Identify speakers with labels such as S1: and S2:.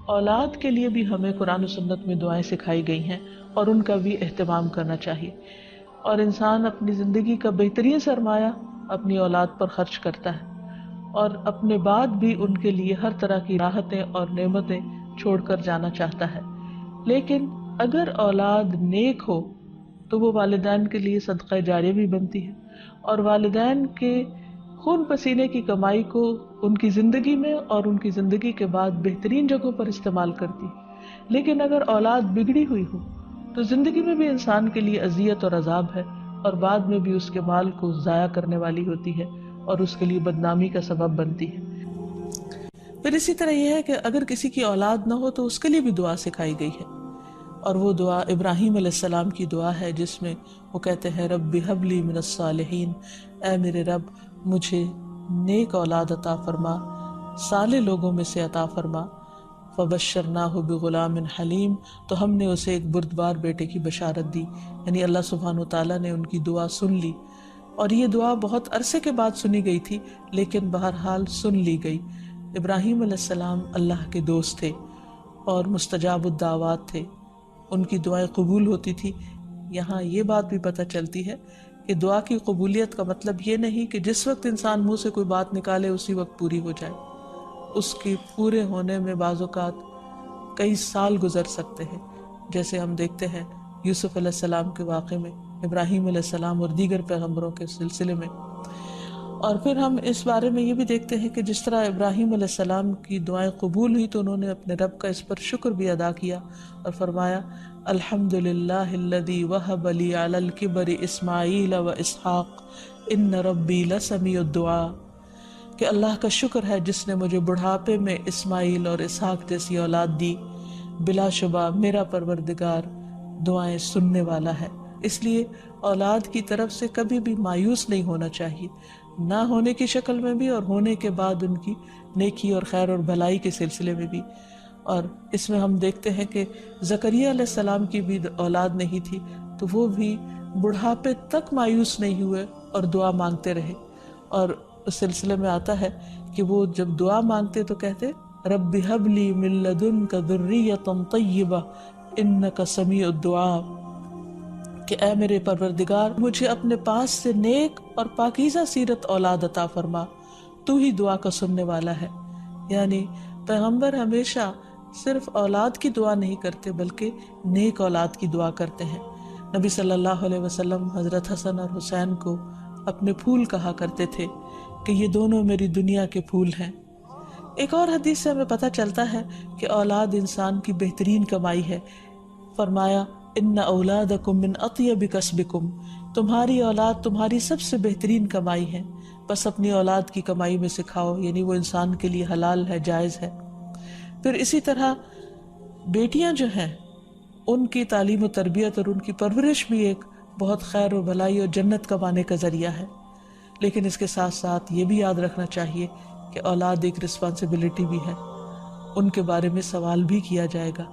S1: اولاد کے لیے بھی ہمیں قرآن و سنت میں دعائیں سکھائی گئی ہیں اور ان کا بھی اہتمام کرنا چاہیے. اور انسان اپنی زندگی کا بہترین سرمایہ اپنی اولاد پر خرچ کرتا ہے اور اپنے بعد بھی ان کے لیے ہر طرح کی راحتیں اور نعمتیں چھوڑ کر جانا چاہتا ہے. لیکن اگر اولاد نیک ہو تو وہ والدین کے لیے صدقہ جاریہ بھی بنتی ہے اور والدین کے خون پسینے کی کمائی کو ان کی زندگی میں اور ان کی زندگی کے بعد بہترین جگہوں پر استعمال کرتی. لیکن اگر اولاد بگڑی ہوئی ہو تو زندگی میں بھی انسان کے لیے اذیت اور عذاب ہے اور بعد میں بھی اس کے مال کو ضائع کرنے والی ہوتی ہے اور اس کے لیے بدنامی کا سبب بنتی ہے. پھر اسی طرح یہ ہے کہ اگر کسی کی اولاد نہ ہو تو اس کے لیے بھی دعا سکھائی گئی ہے اور وہ دعا ابراہیم علیہ السلام کی دعا ہے جس میں وہ کہتے ہیں رب ہب لی من الصالحین، اے میرے رب مجھے نیک اولاد عطا فرما، صالح لوگوں میں سے عطا فرما. فبشرناہ بغلام حلیم، تو ہم نے اسے ایک بردبار بیٹے کی بشارت دی. یعنی اللہ سبحانہ وتعالیٰ نے ان کی دعا سن لی اور یہ دعا بہت عرصے کے بعد سنی گئی تھی لیکن بہرحال سن لی گئی. ابراہیم علیہ السلام اللہ کے دوست تھے اور مستجاب الدعوات تھے، ان کی دعائیں قبول ہوتی تھی. یہاں یہ بات بھی پتہ چلتی ہے کہ دعا کی قبولیت کا مطلب یہ نہیں کہ جس وقت انسان منہ سے کوئی بات نکالے اسی وقت پوری ہو جائے. اس کی پورے ہونے میں بعض اوقات کئی سال گزر سکتے ہیں، جیسے ہم دیکھتے ہیں یوسف علیہ السلام کے واقعے میں، ابراہیم علیہ السلام اور دیگر پیغمبروں کے سلسلے میں. اور پھر ہم اس بارے میں یہ بھی دیکھتے ہیں کہ جس طرح ابراہیم علیہ السلام کی دعائیں قبول ہوئی تو انہوں نے اپنے رب کا اس پر شکر بھی ادا کیا اور فرمایا الحمد للہ الذی وہب لی علی الکبر اسماعیل و اسحاق ان ربی لسمیع الدعاء، کہ اللہ کا شکر ہے جس نے مجھے بڑھاپے میں اسماعیل اور اسحاق جیسی اولاد دی، بلا شبہ میرا پروردگار دعائیں سننے والا ہے. اس لیے اولاد کی طرف سے کبھی بھی مایوس نہیں ہونا چاہیے، نہ ہونے کی شکل میں بھی اور ہونے کے بعد ان کی نیکی اور خیر اور بھلائی کے سلسلے میں بھی. اور اس میں ہم دیکھتے ہیں کہ زکریا علیہ السلام کی بھی اولاد نہیں تھی تو وہ بھی بڑھاپے تک مایوس نہیں ہوئے اور دعا مانگتے رہے. اور اس سلسلے میں آتا ہے کہ وہ جب دعا مانگتے تو کہتے رب ہب لی من لدنک ذریۃ طیبہ انک سمیع الدعاء، کہ اے میرے پروردگار مجھے اپنے پاس سے نیک اور پاکیزہ سیرت اولاد عطا فرما، تو ہی دعا کا سننے والا ہے. یعنی پیغمبر ہمیشہ صرف اولاد کی دعا نہیں کرتے بلکہ نیک اولاد کی دعا کرتے ہیں. نبی صلی اللہ علیہ وسلم حضرت حسن اور حسین کو اپنے پھول کہا کرتے تھے کہ یہ دونوں میری دنیا کے پھول ہیں. ایک اور حدیث سے ہمیں پتہ چلتا ہے کہ اولاد انسان کی بہترین کمائی ہے. فرمایا ان اولادکم من اطیب کسبکم، تمہاری اولاد تمہاری سب سے بہترین کمائی ہے، بس اپنی اولاد کی کمائی میں سے کھاؤ، یعنی وہ انسان کے لیے حلال ہے، جائز ہے. پھر اسی طرح بیٹیاں جو ہیں ان کی تعلیم و تربیت اور ان کی پرورش بھی ایک بہت خیر و بھلائی اور جنت کمانے کا ذریعہ ہے. لیکن اس کے ساتھ ساتھ یہ بھی یاد رکھنا چاہیے کہ اولاد ایک رسپانسبلٹی بھی ہے، ان کے بارے میں سوال بھی کیا جائے گا.